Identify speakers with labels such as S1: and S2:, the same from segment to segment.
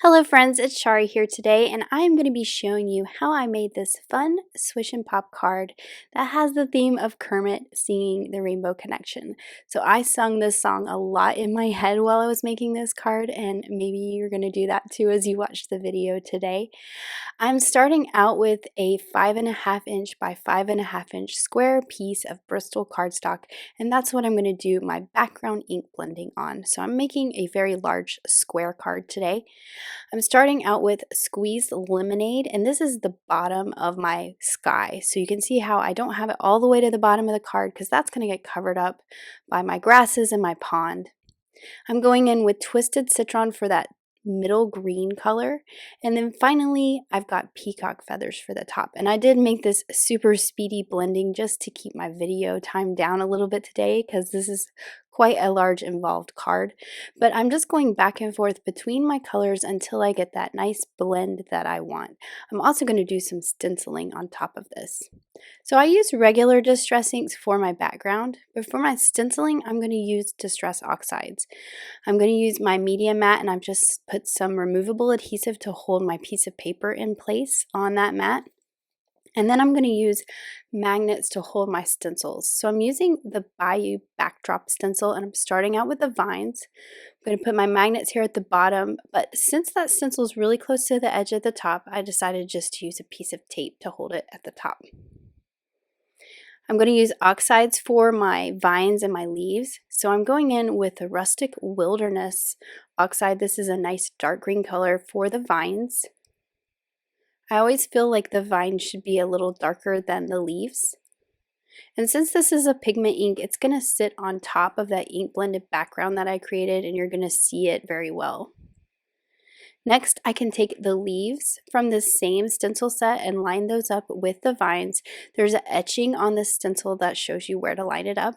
S1: Hello friends, it's Shari here today and I am going to be showing you how I made this fun Swish and Pop card that has the theme of Kermit singing the Rainbow Connection. So I sung this song a lot in my head while I was making this card, and maybe you're going to do that too as you watch the video today. I'm starting out with a 5.5" by 5.5" square piece of Bristol cardstock, and that's what I'm going to do my background ink blending on. So I'm making a very large square card today. I'm starting out with Squeezed Lemonade, and this is the bottom of my sky. So you can see how I don't have it all the way to the bottom of the card because that's going to get covered up by my grasses and my pond. I'm going in with Twisted Citron for that middle green color, and then finally I've got peacock feathers for the top. And I did make this super speedy blending just to keep my video time down a little bit today because this is quite a large involved card, but I'm just going back and forth between my colors until I get that nice blend that I want. I'm also going to do some stenciling on top of this. So I use regular distress inks for my background, but for my stenciling I'm going to use distress oxides. I'm going to use my media mat, and I've just put some removable adhesive to hold my piece of paper in place on that mat. And then I'm going to use magnets to hold my stencils. So I'm using the Bayou backdrop stencil, and I'm starting out with the vines. I'm going to put my magnets here at the bottom, but since that stencil is really close to the edge at the top, I decided just to use a piece of tape to hold it at the top. I'm going to use oxides for my vines and my leaves. So I'm going in with a Rustic Wilderness oxide. This is a nice dark green color for the vines. I always feel like the vine should be a little darker than the leaves. And since this is a pigment ink, it's going to sit on top of that ink blended background that I created, and you're going to see it very well. Next, I can take the leaves from the same stencil set and line those up with the vines. There's an etching on the stencil that shows you where to line it up.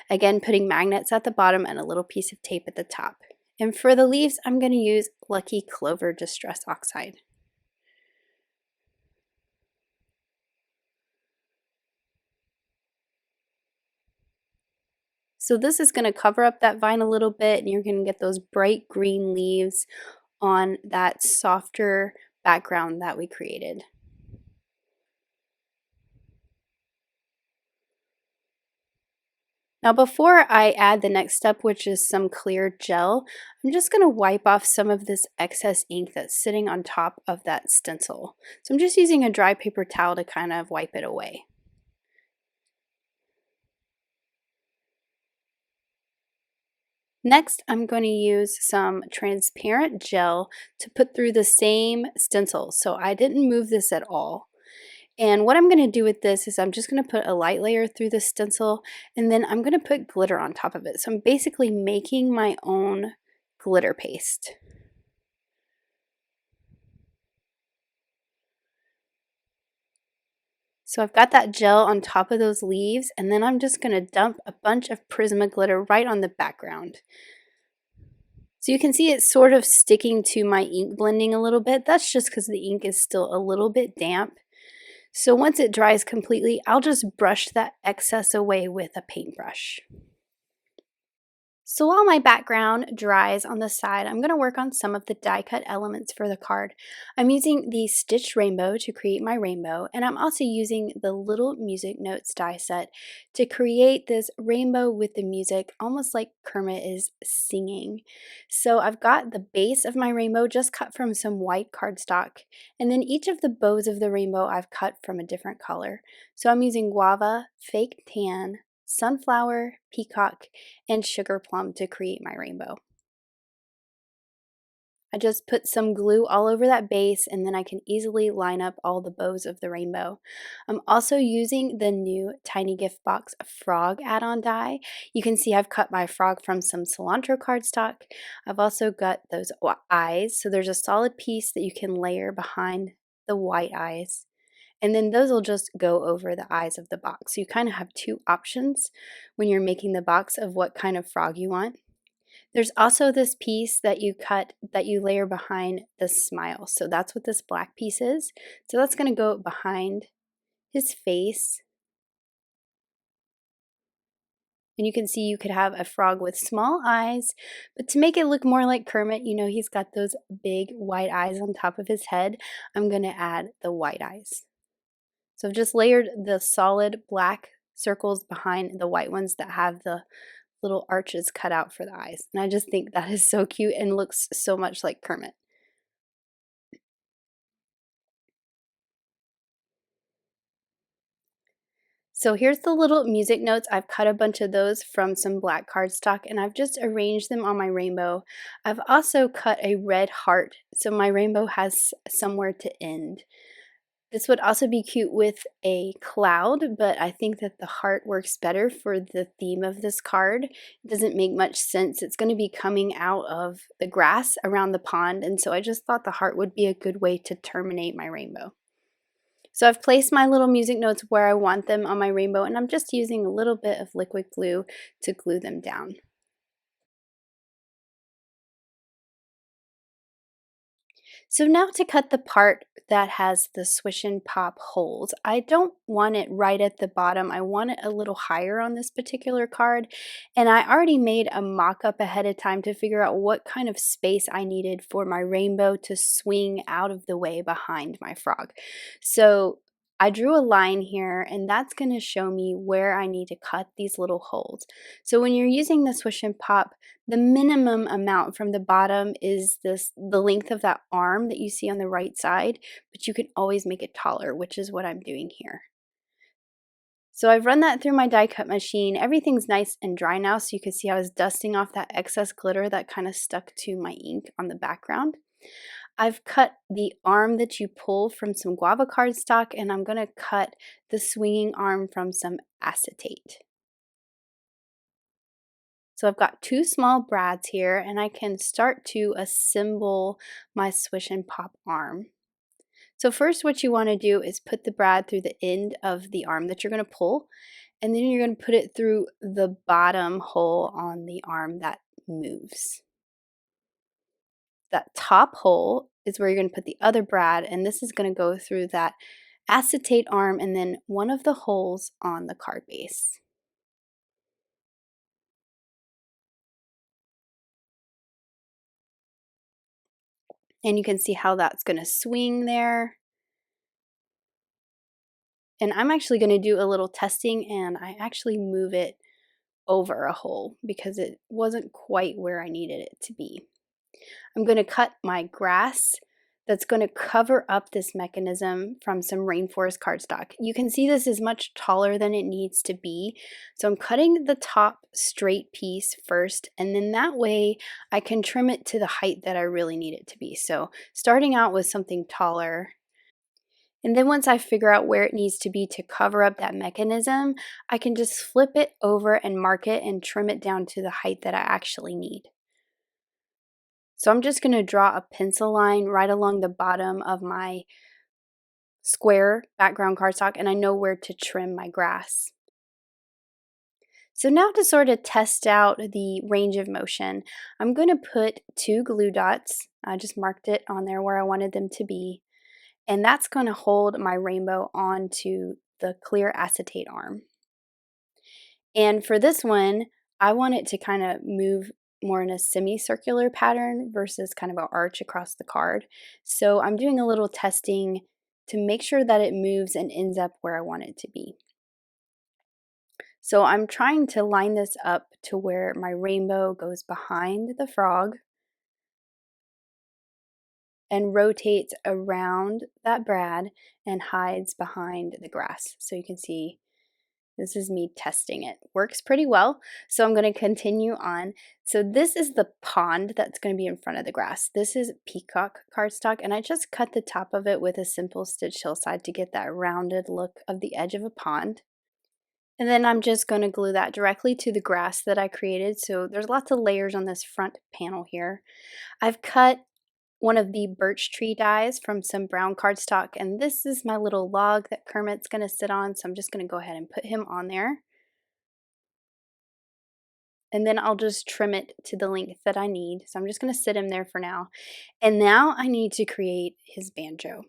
S1: Again, putting magnets at the bottom and a little piece of tape at the top. And for the leaves, I'm going to use Lucky Clover Distress Oxide. So this is going to cover up that vine a little bit, and you're going to get those bright green leaves on that softer background that we created. Now before I add the next step, which is some clear gel, I'm just going to wipe off some of this excess ink that's sitting on top of that stencil. So I'm just using a dry paper towel to kind of wipe it away. Next, I'm going to use some transparent gel to put through the same stencil. So I didn't move this at all. And what I'm going to do with this is I'm just going to put a light layer through the stencil, and then I'm going to put glitter on top of it. So I'm basically making my own glitter paste. So I've got that gel on top of those leaves, and then I'm just going to dump a bunch of Prisma glitter right on the background. So you can see it's sort of sticking to my ink blending a little bit. That's just because the ink is still a little bit damp. So once it dries completely, I'll just brush that excess away with a paintbrush. So while my background dries on the side, I'm going to work on some of the die cut elements for the card. I'm using the stitched rainbow to create my rainbow, and I'm also using the little music notes die set to create this rainbow with the music, almost like Kermit is singing. So I've got the base of my rainbow just cut from some white cardstock, and then each of the bows of the rainbow I've cut from a different color. So I'm using guava, fake tan, sunflower, peacock, and sugar plum to create my rainbow. I just put some glue all over that base, and then I can easily line up all the bows of the rainbow. I'm also using the new Tiny Gift Box frog add-on die. You can see I've cut my frog from some cilantro cardstock. I've also got those eyes, so there's a solid piece that you can layer behind the white eyes. And then those will just go over the eyes of the box. So you kind of have two options when you're making the box of what kind of frog you want. There's also this piece that you cut that you layer behind the smile. So that's what this black piece is. So that's going to go behind his face. And you can see you could have a frog with small eyes, but to make it look more like Kermit, you know, he's got those big white eyes on top of his head, I'm going to add the white eyes. So I've just layered the solid black circles behind the white ones that have the little arches cut out for the eyes. And I just think that is so cute and looks so much like Kermit. So here's the little music notes. I've cut a bunch of those from some black cardstock and I've just arranged them on my rainbow. I've also cut a red heart so my rainbow has somewhere to end. This would also be cute with a cloud, but I think that the heart works better for the theme of this card. It doesn't make much sense. It's going to be coming out of the grass around the pond, and so I just thought the heart would be a good way to terminate my rainbow. So I've placed my little music notes where I want them on my rainbow, and I'm just using a little bit of liquid glue to glue them down. So now to cut the part that has the Swish and Pop holes. I don't want it right at the bottom. I want it a little higher on this particular card. And I already made a mock-up ahead of time to figure out what kind of space I needed for my rainbow to swing out of the way behind my frog. So I drew a line here and that's going to show me where I need to cut these little holes. So when you're using the Swish and Pop, the minimum amount from the bottom is the length of that arm that you see on the right side, but you can always make it taller, which is what I'm doing here. So I've run that through my die cut machine. Everything's nice and dry now, so you can see I was dusting off that excess glitter that kind of stuck to my ink on the background. I've cut the arm that you pull from some guava cardstock, and I'm going to cut the swinging arm from some acetate. So I've got two small brads here and I can start to assemble my Swish and Pop arm. So first what you want to do is put the brad through the end of the arm that you're going to pull, and then you're going to put it through the bottom hole on the arm that moves. That top hole is where you're going to put the other brad, and this is going to go through that acetate arm and then one of the holes on the card base. And you can see how that's going to swing there. And I'm actually going to do a little testing, and I actually move it over a hole because it wasn't quite where I needed it to be. I'm going to cut my grass that's going to cover up this mechanism from some rainforest cardstock. You can see this is much taller than it needs to be. So I'm cutting the top straight piece first, and then that way I can trim it to the height that I really need it to be. So starting out with something taller. And then once I figure out where it needs to be to cover up that mechanism, I can just flip it over and mark it and trim it down to the height that I actually need. So I'm just going to draw a pencil line right along the bottom of my square background cardstock, and I know where to trim my grass. So now to sort of test out the range of motion, I'm going to put two glue dots. I just marked it on there where I wanted them to be. And that's going to hold my rainbow onto the clear acetate arm. And for this one, I want it to kind of move more in a semicircular pattern versus kind of an arch across the card. So I'm doing a little testing to make sure that it moves and ends up where I want it to be. So I'm trying to line this up to where my rainbow goes behind the frog and rotates around that brad and hides behind the grass. So you can see this is me testing it. Works pretty well. So I'm going to continue on. So this is the pond that's going to be in front of the grass. This is peacock cardstock, and I just cut the top of it with a simple stitch hillside to get that rounded look of the edge of a pond. And then I'm just going to glue that directly to the grass that I created. So there's lots of layers on this front panel here. I've cut one of the birch tree dies from some brown cardstock, and this is my little log that Kermit's going to sit on, so I'm just going to go ahead and put him on there. And then I'll just trim it to the length that I need. So I'm just going to sit him there for now. And now I need to create his banjo.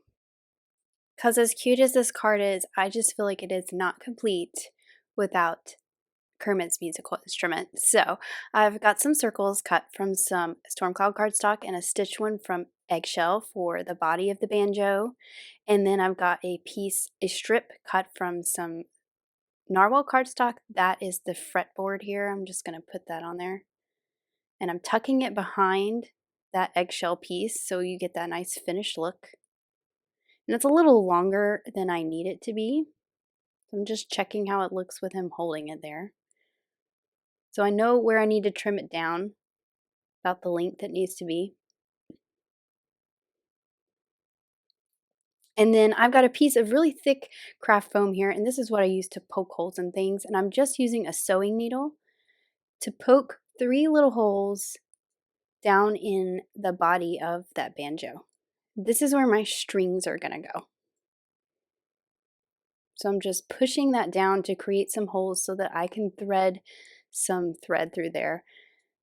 S1: Because as cute as this card is, I just feel like it is not complete without Kermit's musical instrument. So I've got some circles cut from some stormcloud cardstock and a stitched one from eggshell for the body of the banjo. And then I've got a strip cut from some narwhal cardstock. That is the fretboard here. I'm just going to put that on there. And I'm tucking it behind that eggshell piece so you get that nice finished look. And it's a little longer than I need it to be. So I'm just checking how it looks with him holding it there. So I know where I need to trim it down, about the length it needs to be. And then I've got a piece of really thick craft foam here, and this is what I use to poke holes in things. And I'm just using a sewing needle to poke 3 little holes down in the body of that banjo. This is where my strings are gonna go. So I'm just pushing that down to create some holes so that I can thread some thread through there.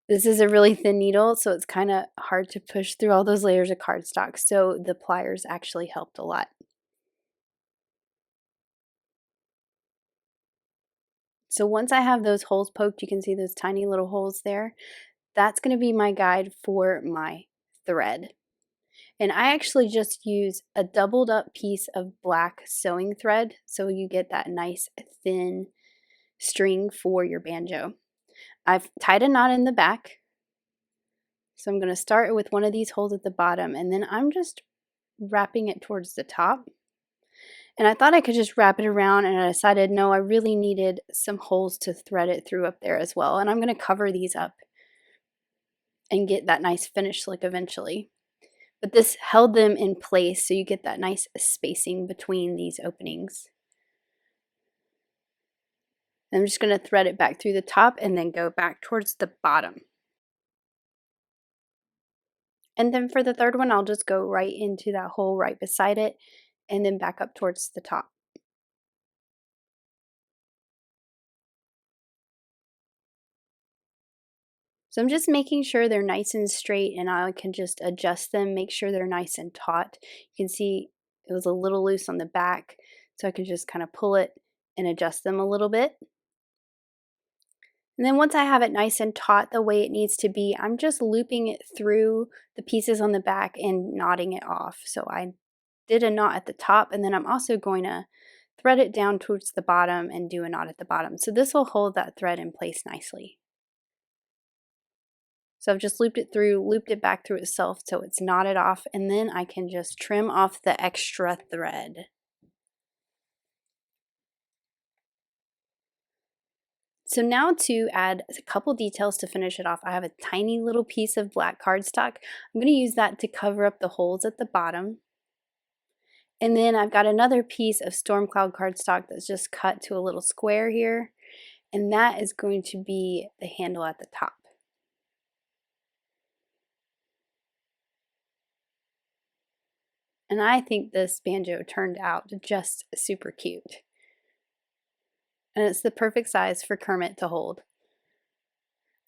S1: This is a really thin needle, so it's kind of hard to push through all those layers of cardstock, so the pliers actually helped a lot. So once I have those holes poked, you can see those tiny little holes there. That's going to be my guide for my thread. And I actually just use a doubled up piece of black sewing thread, so you get that nice thin string for your banjo. I've tied a knot in the back. So I'm going to start with one of these holes at the bottom, and then I'm just wrapping it towards the top. And I thought I could just wrap it around, and I decided no, I really needed some holes to thread it through up there as well. And I'm going to cover these up and get that nice finished look eventually. But this held them in place so you get that nice spacing between these openings. I'm just going to thread it back through the top and then go back towards the bottom. And then for the third one, I'll just go right into that hole right beside it and then back up towards the top. So I'm just making sure they're nice and straight, and I can just adjust them, make sure they're nice and taut. You can see it was a little loose on the back, so I can just kind of pull it and adjust them a little bit. And then once I have it nice and taut the way it needs to be, I'm just looping it through the pieces on the back and knotting it off. So I did a knot at the top, and then I'm also going to thread it down towards the bottom and do a knot at the bottom. So this will hold that thread in place nicely. So I've just looped it through, looped it back through itself so it's knotted off, and then I can just trim off the extra thread. So now to add a couple details to finish it off, I have a tiny little piece of black cardstock. I'm going to use that to cover up the holes at the bottom. And then I've got another piece of stormcloud cardstock that's just cut to a little square here, and that is going to be the handle at the top. And I think this banjo turned out just super cute. And it's the perfect size for Kermit to hold.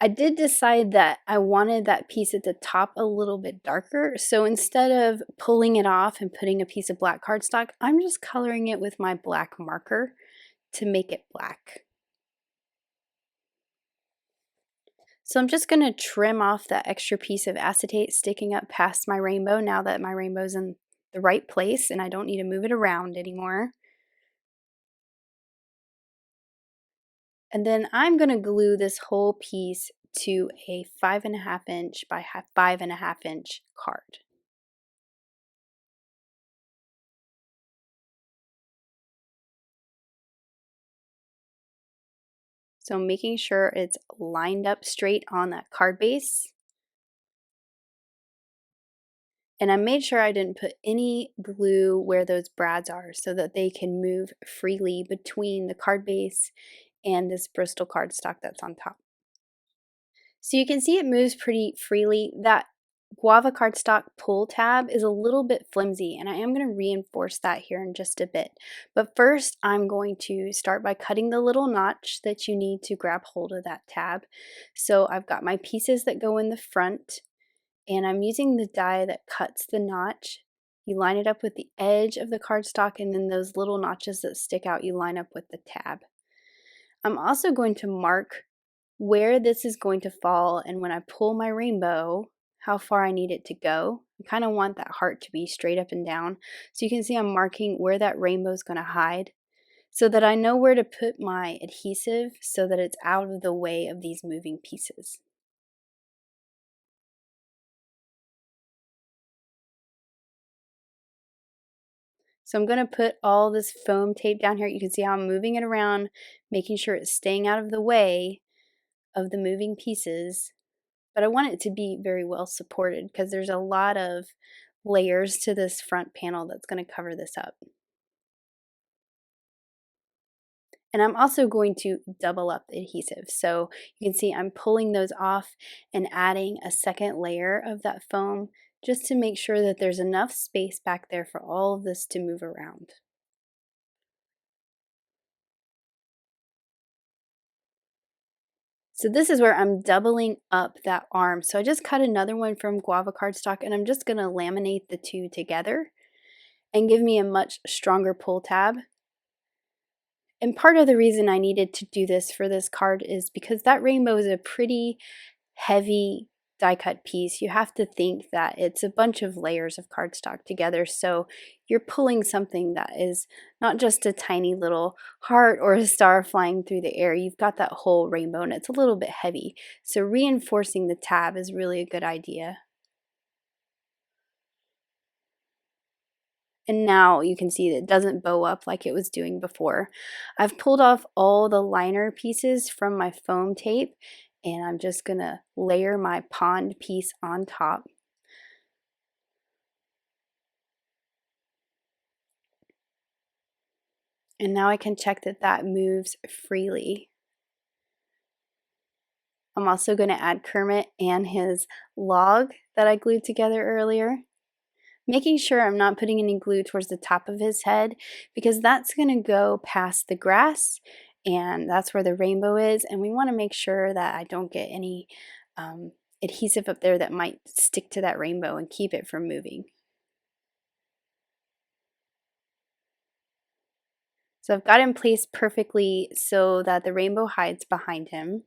S1: I did decide that I wanted that piece at the top a little bit darker, so instead of pulling it off and putting a piece of black cardstock, I'm just coloring it with my black marker to make it black. So I'm just going to trim off that extra piece of acetate sticking up past my rainbow now that my rainbow's in the right place and I don't need to move it around anymore. And then I'm going to glue this whole piece to a 5.5 inch by 5.5 inch card. So making sure it's lined up straight on that card base. And I made sure I didn't put any glue where those brads are so that they can move freely between the card base and this Bristol cardstock that's on top. So you can see it moves pretty freely. That guava cardstock pull tab is a little bit flimsy, and I am going to reinforce that here in just a bit. But first, I'm going to start by cutting the little notch that you need to grab hold of that tab. So I've got my pieces that go in the front, and I'm using the die that cuts the notch. You line it up with the edge of the cardstock, and then those little notches that stick out, you line up with the tab. I'm also going to mark where this is going to fall, and when I pull my rainbow, how far I need it to go. I kind of want that heart to be straight up and down. So you can see I'm marking where that rainbow is going to hide so that I know where to put my adhesive so that it's out of the way of these moving pieces. So I'm going to put all this foam tape down here. You can see how I'm moving it around, making sure it's staying out of the way of the moving pieces. But I want it to be very well supported because there's a lot of layers to this front panel that's going to cover this up. And I'm also going to double up the adhesive. So you can see I'm pulling those off and adding a second layer of that foam just to make sure that there's enough space back there for all of this to move around. So this is where I'm doubling up that arm. So I just cut another one from guava cardstock and I'm just going to laminate the two together and give me a much stronger pull tab. And part of the reason I needed to do this for this card is because that rainbow is a pretty heavy die cut piece. You have to think that it's a bunch of layers of cardstock together. So you're pulling something that is not just a tiny little heart or a star flying through the air. You've got that whole rainbow and it's a little bit heavy. So reinforcing the tab is really a good idea. And now you can see that it doesn't bow up like it was doing before. I've pulled off all the liner pieces from my foam tape and I'm just gonna layer my pond piece on top. And now I can check that that moves freely. I'm also gonna add Kermit and his log that I glued together earlier. Making sure I'm not putting any glue towards the top of his head because that's going to go past the grass and that's where the rainbow is, and we want to make sure that I don't get any adhesive up there that might stick to that rainbow and keep it from moving. So I've got it in place perfectly so that the rainbow hides behind him,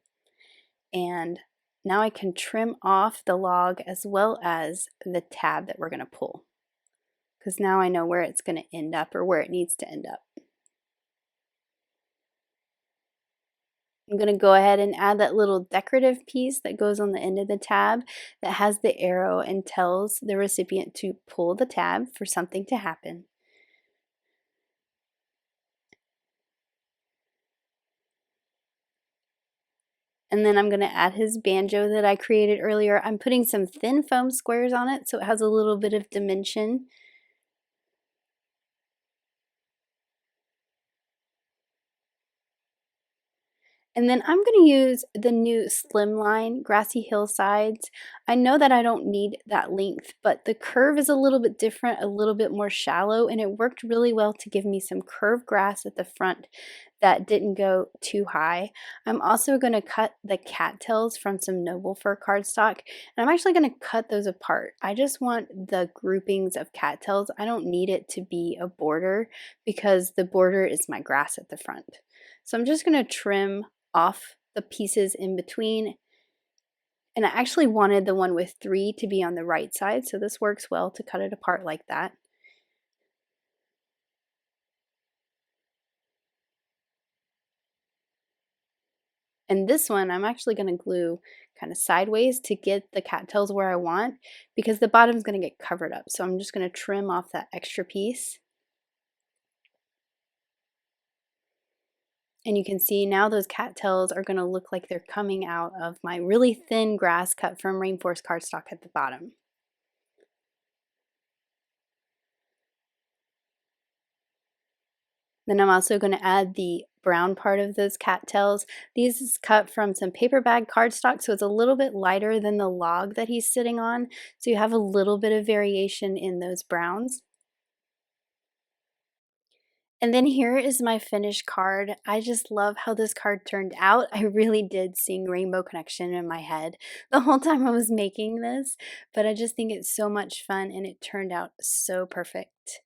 S1: and now I can trim off the log as well as the tab that we're going to pull, because now I know where it's going to end up or where it needs to end up. I'm going to go ahead and add that little decorative piece that goes on the end of the tab that has the arrow and tells the recipient to pull the tab for something to happen. And then I'm going to add his banjo that I created earlier. I'm putting some thin foam squares on it so it has a little bit of dimension. And then I'm going to use the new Slimline Grassy Hillsides. I know that I don't need that length, but the curve is a little bit different, a little bit more shallow, and it worked really well to give me some curved grass at the front that didn't go too high. I'm also going to cut the cattails from some Noble Fir cardstock, and I'm actually going to cut those apart. I just want the groupings of cattails. I don't need it to be a border because the border is my grass at the front. So I'm just going to trim off the pieces in between. And I actually wanted the one with 3 to be on the right side, so this works well to cut it apart like that. And this one I'm actually going to glue kind of sideways to get the cattails where I want because the bottom's going to get covered up. So I'm just going to trim off that extra piece. And you can see now those cattails are going to look like they're coming out of my really thin grass cut from Rainforest cardstock at the bottom. Then I'm also going to add the brown part of those cattails. These is cut from some paper bag cardstock, so it's a little bit lighter than the log that he's sitting on. So you have a little bit of variation in those browns. And then here is my finished card. I just love how this card turned out. I really did sing Rainbow Connection in my head the whole time I was making this, but I just think it's so much fun and it turned out so perfect.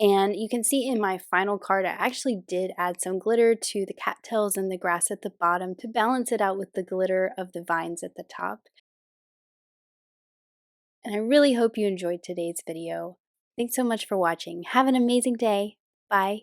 S1: And you can see in my final card, I actually did add some glitter to the cattails and the grass at the bottom to balance it out with the glitter of the vines at the top. And I really hope you enjoyed today's video. Thanks so much for watching. Have an amazing day. Bye.